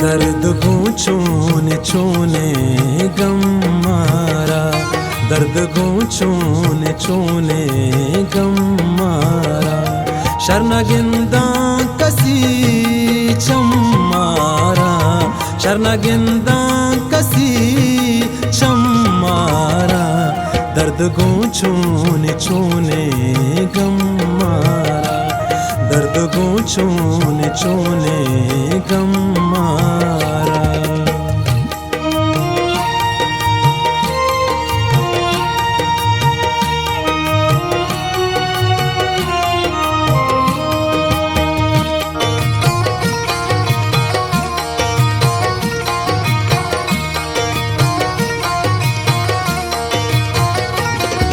दर्द को छूने छूने गम मारा, दर्द को छूने छूने गम मारा। शरणगिंदा कसी छम मारा, शरणगिंदा कसी छम मारा। दर्द को छूने छूने गम मारा, दर्द को छूने छूने गम मारा।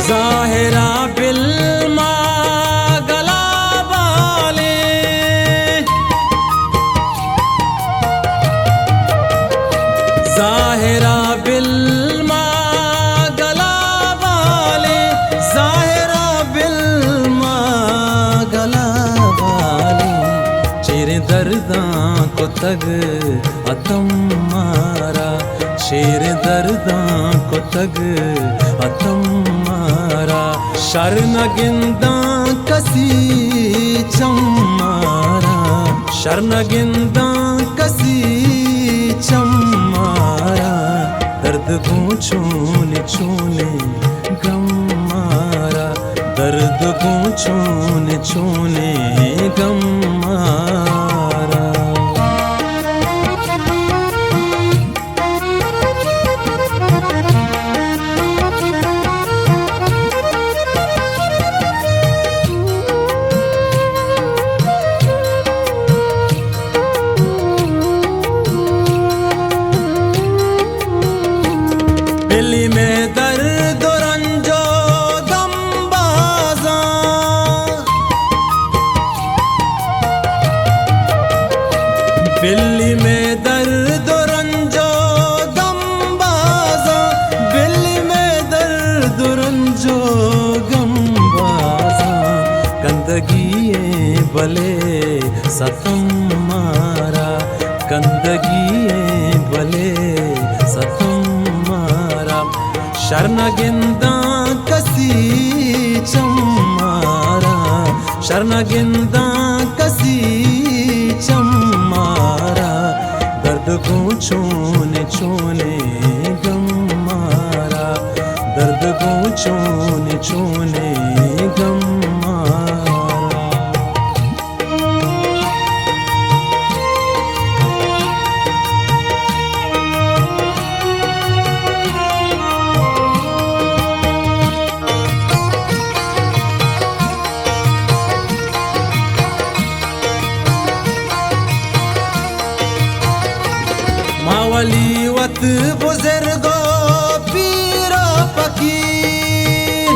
ज़ाहिरा बिल्मा गला वाले, ज़ाहिरा बिल्मा गला वाले, ज़ाहिरा बिल्मा गला वाले। चेरे दर्दां को तग अतम मारा, शेर दर्दां को तग अतम मारा। शरणगिंदा कसी छम मारा, शरणगिंदा कसी छम मारा। दर्द को छूने छूने गम मारा, दर्द को छूने छूने गम मारा। दिल्ली में दर्द रंजो दमबाजा, दिल्ली में दर्द रंजो गमबाजा, दिल्ली में दर्द रंजो गमबाजा। गंदगी भले सतम मारा, गंदगी भले सतम मारा। शरणगिंदा कसी छम मारा, शरणगिंदा कसी छम मारा। दर्द को छूने छूने गम मारा, दर्द को छूने छूने गम मारा। मावली वत बुजुर्गो पीरो फकीर,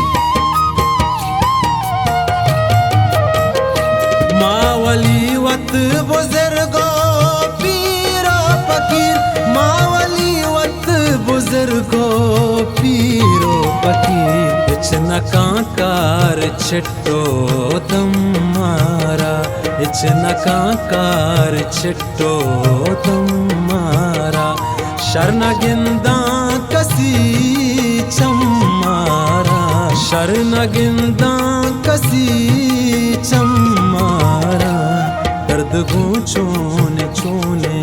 मावली वत बुजुर्गो पीरो फकीर, मावली वत बुजुर्गो पीरो फकीर। इचना कांकार छिट्टो दम मारा, इचना कांकार छिट्टो दम मारा। शरणगिंदा कसी छम मारा, शरणगिंदा कसी छम मारा। दर्द को छूने छूने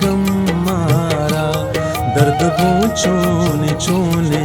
गम मारा, दर्द को छूने छूने